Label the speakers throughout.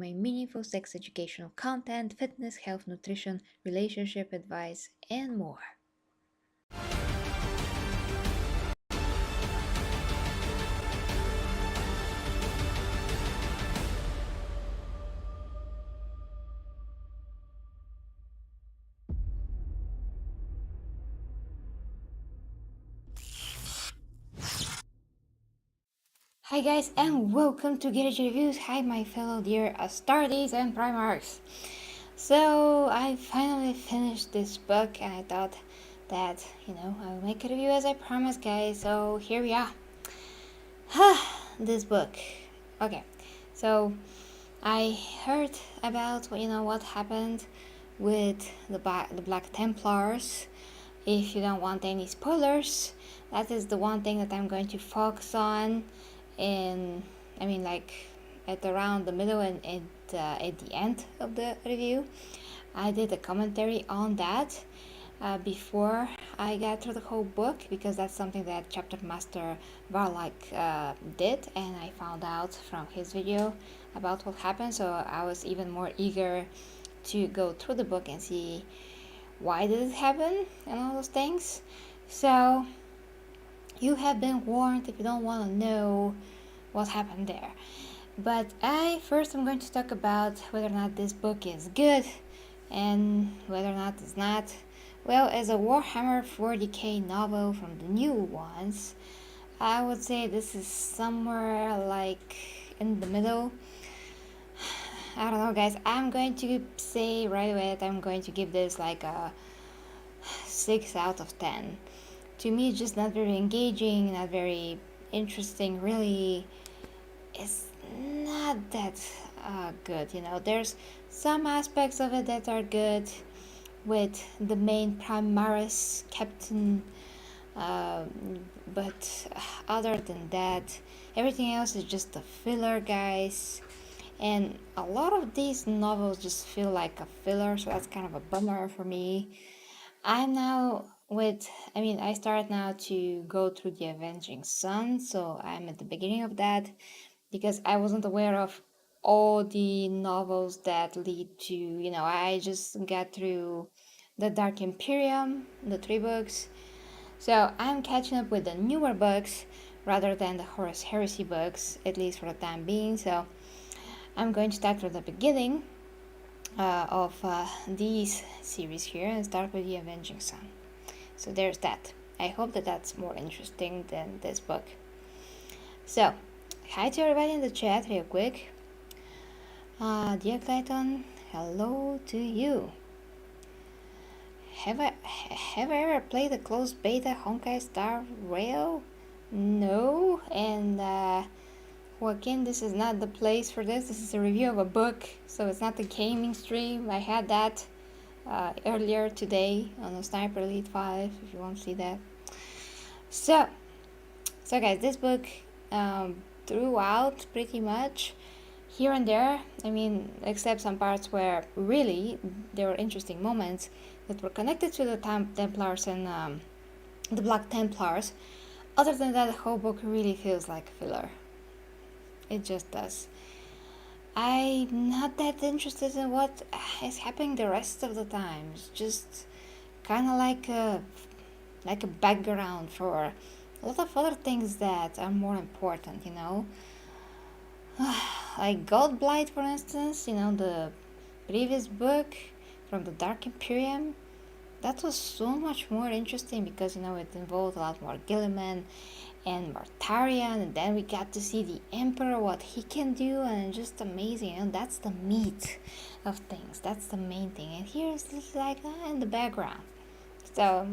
Speaker 1: my meaningful sex educational content, fitness, health, nutrition, relationship advice, and more. Hi guys and welcome to Garage Reviews. Hi my fellow dear Astartes and Primaris. So I finally finished this book and I thought that, I will make a review as I promised guys. So here we are. This book. Okay, so I heard about, what happened with the Black Templars. If you don't want any spoilers, that is the one thing that I'm going to focus on. And like at around the middle and at the end of the review, I did a commentary on that before I got through the whole book, because that's something that Chapter Master Varlak did, and I found out from his video about what happened. So I was even more eager to go through the book and see why did it happen and all those things. So you have been warned if you don't want to know what happened there. But first I'm going to talk about whether or not this book is good and whether or not it's not. Well, as a Warhammer 40k novel from the new ones, I would say this is somewhere like in the middle. I don't know guys, I'm going to say right away that I'm going to give this like a 6 out of 10. To me, it's just not very engaging, not very interesting, really. It's not that good, there's some aspects of it that are good, with the main primaris captain, but other than that, everything else is just a filler, guys. And a lot of these novels just feel like a filler, so that's kind of a bummer for me. I'm now I start now to go through the Avenging Sun, so I'm at the beginning of that, because I wasn't aware of all the novels that lead to, I just got through the Dark Imperium, the 3 books. So I'm catching up with the newer books rather than the Horus Heresy books, at least for the time being. So I'm going to start from the beginning of these series here and start with the Avenging Sun. So there's that. I hope that that's more interesting than this book. So, hi to everybody in the chat real quick. Dear Clayton, hello to you. Have I ever played the closed beta Honkai Star Rail? No, and Joaquin, this is not the place for this. This is a review of a book, so it's not a gaming stream. I had that earlier today on a Sniper Elite 5, if you want to see that. So guys, this book throughout pretty much, here and there, except some parts where really there were interesting moments that were connected to the Templars and the Black Templars. Other than that, the whole book really feels like a filler. It just does. I'm not that interested in what is happening the rest of the time. It's just kind of like a background for a lot of other things that are more important, like Godblight, for instance, the previous book from the Dark Imperium. That was so much more interesting because, it involved a lot more Gilliman and Martarian, and then we got to see the Emperor, what he can do, and just amazing. And that's the meat of things. That's the main thing. And here it's just like in the background. So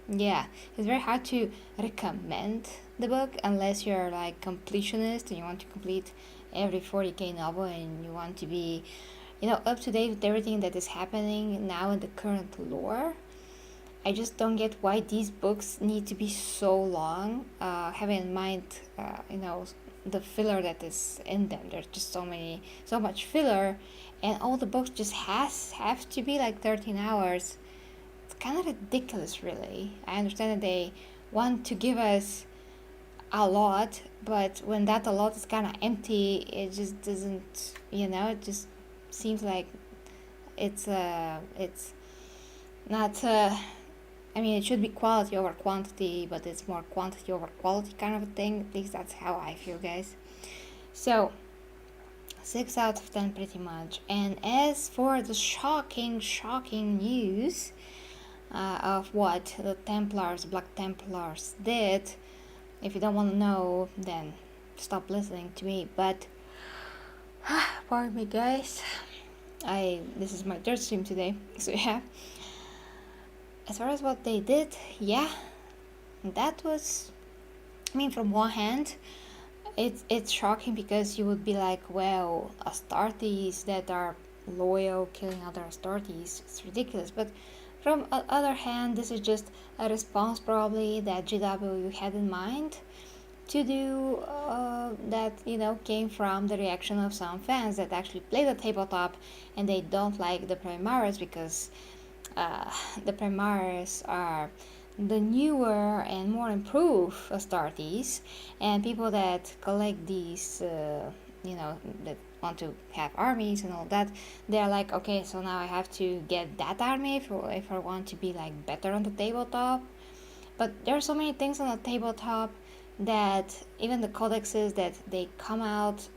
Speaker 1: yeah, it's very hard to recommend the book unless you're like completionist and you want to complete every 40k novel and you want to be, up to date with everything that is happening now in the current lore. I just don't get why these books need to be so long, having in mind, the filler that is in them. There's just so much filler, and all the books just have to be like 13 hours. It's kind of ridiculous, really. I understand that they want to give us a lot, but when that a lot is kind of empty, it just doesn't, it just seems like it's not. I mean, it should be quality over quantity, but it's more quantity over quality kind of a thing. At least that's how I feel, guys. So 6 out of 10 pretty much. And as for the shocking news of what the Templars, Black Templars did, if you don't want to know, then stop listening to me. But pardon me, guys. This is my third stream today, so yeah. As far as what they did, yeah, that was. I mean, from one hand, it's shocking because you would be like, well, Astartes that are loyal killing other Astartes, it's ridiculous. But from the other hand, this is just a response probably that GW had in mind to do that, came from the reaction of some fans that actually play the tabletop and they don't like the primaris because the primaris are the newer and more improved Astartes, and people that collect these, that want to have armies and all that, they're like, okay, so now I have to get that army if I want to be like better on the tabletop. But there are so many things on the tabletop that even the codexes that they come out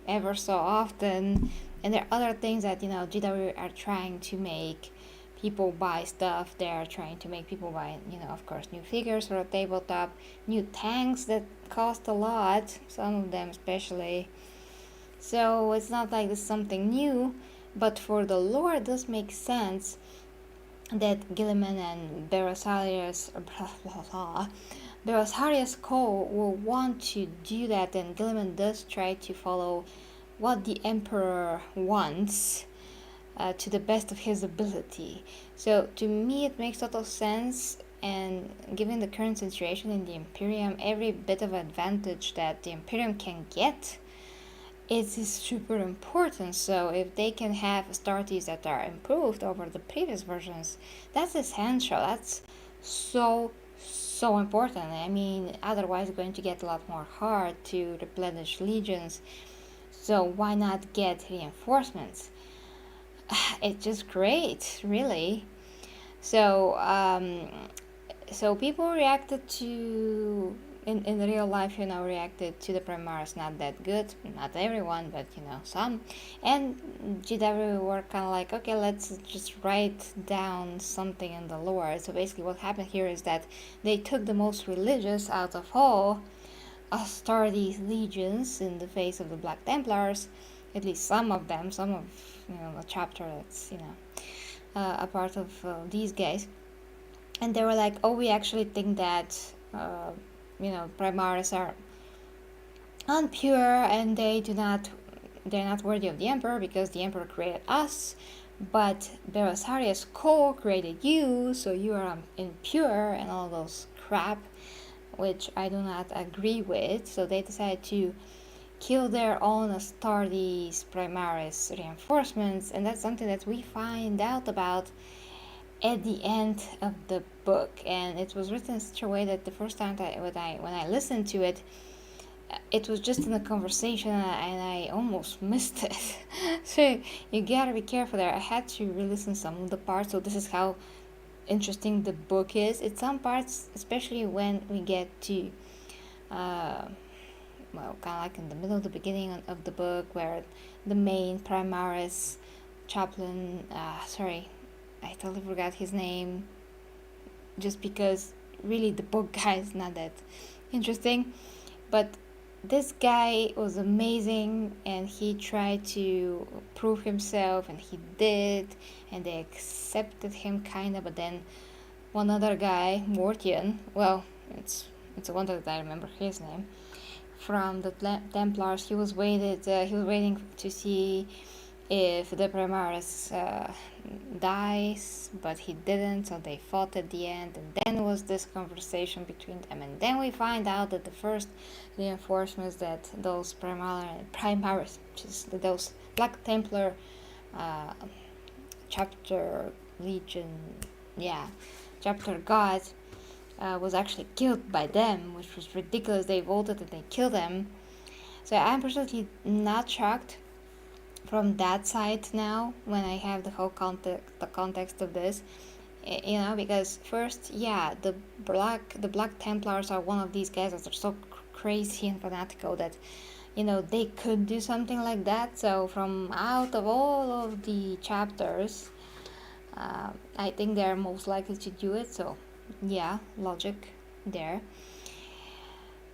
Speaker 1: ever so often, and there are other things that GW are trying to make people buy stuff. They're trying to make people buy, of course, new figures for a tabletop, new tanks that cost a lot, some of them especially. So it's not like this is something new, but for the lore it does make sense that Gilliman and Belisarius Cole will want to do that, and Gilliman does try to follow what the Emperor wants to the best of his ability. So to me it makes total sense, and given the current situation in the Imperium, every bit of advantage that the Imperium can get is super important. So if they can have Astartes that are improved over the previous versions, that's essential. That's so important. I mean, otherwise it's going to get a lot more hard to replenish legions. So why not get reinforcements? It's just great, really. So so people reacted to in real life, reacted to the primaris not that good. Not everyone, but some. And GW were kind of like, okay, let's just write down something in the lore. So basically what happened here is that they took the most religious out of all Astartes legions in the face of the Black Templars, at least some of them, some of the chapter that's a part of these guys, and they were like, oh, we actually think that primaris are unpure and they're not worthy of the Emperor because the Emperor created us, but Belisarius Cole created you, so you are impure and all those crap, which I do not agree with. So they decided to kill their own Astartes primaris reinforcements, and that's something that we find out about at the end of the book. And it was written in such a way that the first time that when I listened to it, it was just in a conversation and I almost missed it. So you gotta be careful there. I had to re-listen some of the parts, so this is how interesting the book is. It's some parts, especially when we get to kind of like in the middle of the beginning of the book, where the main primaris chaplain, I totally forgot his name, just because really the book guy is not that interesting, but this guy was amazing and he tried to prove himself, and he did, and they accepted him kinda. But then one other guy, Mortian, well, it's a wonder that I remember his name, from the Templars, he was waiting to see if the primaris dies, but he didn't, so they fought at the end, and then was this conversation between them, and then we find out that the first reinforcements that those primaris, just those Black Templar chapter legion, chapter gods was actually killed by them, which was ridiculous. They voted and they killed him. So I'm personally not shocked from that side now when I have the context of this. You know, because first, yeah, the Black Templars are one of these guys that are so crazy and fanatical that, you know, they could do something like that. So from out of all of the chapters, I think they're most likely to do it. So yeah, logic there.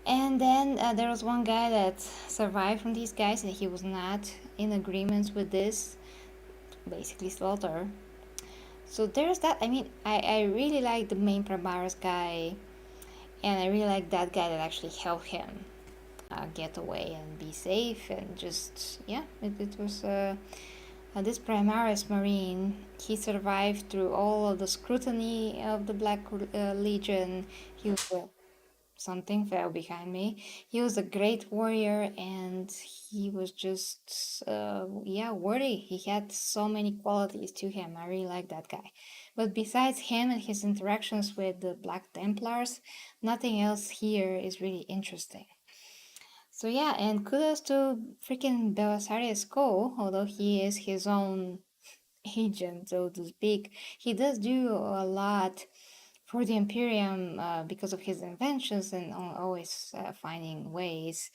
Speaker 1: And then there was one guy that survived from these guys, and he was not in agreement with this, basically slaughter. So there's that. I mean, I really like the main primaris guy, and I really like that guy that actually helped him get away and be safe, and just, yeah, it was this primaris marine. He survived through all of the scrutiny of the Black Legion. He was something fell behind me. He was a great warrior, and he was just yeah, worthy. He had so many qualities to him. I really like that guy. But besides him and his interactions with the Black Templars, nothing else here is really interesting. So yeah, and kudos to freaking Belisarius Cole, although he is his own agent, so to speak. He does do a lot for the Imperium because of his inventions and always finding ways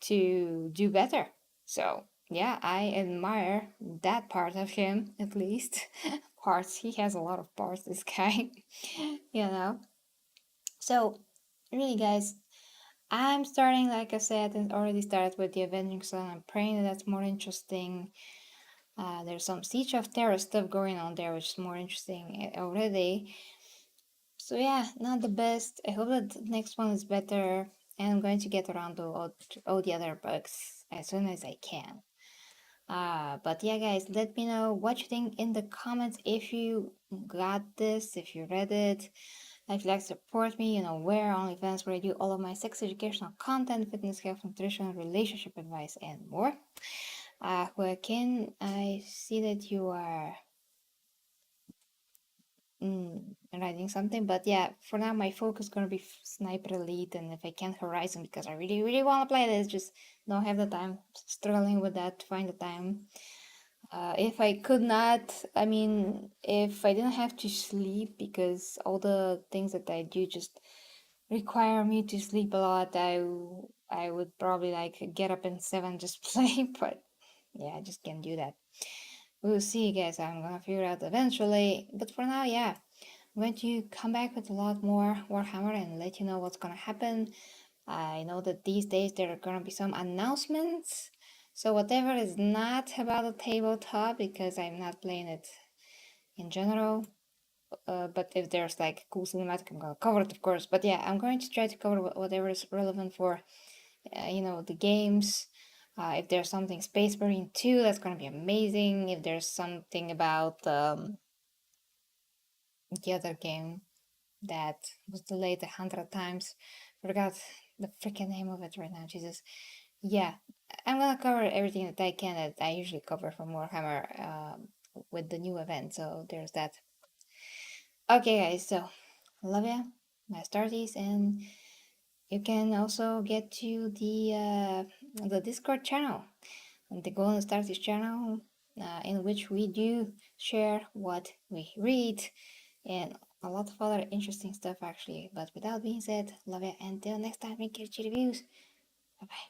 Speaker 1: to do better. So yeah, I admire that part of him, at least. Parts. He has a lot of parts, this guy. You know. So really, guys, I'm starting, like I said, and already started with the Avenging Sun. I'm praying that that's more interesting. There's some Siege of Terror stuff going on there, which is more interesting already. So yeah, not the best. I hope that the next one is better, and I'm going to get around to all the other bugs as soon as I can. But yeah, guys, let me know what you think in the comments if you got this, if you read it. If you'd like to support me, you know, where on events where I do all of my sex educational content, fitness, health, nutrition, relationship advice, and more. Joaquin, I see that you are writing something, but yeah, for now my focus is gonna be Sniper Elite, and if I can, Horizon, because I really, really want to play this, just don't have the time. Struggling with that to find the time. If I could not, I mean, if I didn't have to sleep, because all the things that I do just require me to sleep a lot, I would probably like get up in 7 just play, but yeah, I just can't do that. We'll see, guys. I'm gonna figure out eventually, but for now, yeah, I'm going to come back with a lot more Warhammer and let you know what's gonna happen. I know that these days there are gonna be some announcements, so whatever is not about the tabletop, because I'm not playing it in general, but if there's like cool cinematic, I'm gonna cover it, of course. But yeah, I'm going to try to cover whatever is relevant for, you know, the games. If there's something Space Marine 2, that's gonna be amazing. If there's something about the other game that was delayed 100 times, forgot the freaking name of it right now, Jesus. Yeah, I'm gonna cover everything that I can that I usually cover from Warhammer with the new event, so there's that. Okay, guys, so love ya, my starties, and you can also get to the Discord channel, the Golden Starties channel, in which we do share what we read and a lot of other interesting stuff actually. But with that being said, love ya, until next time, make your reviews. Bye bye.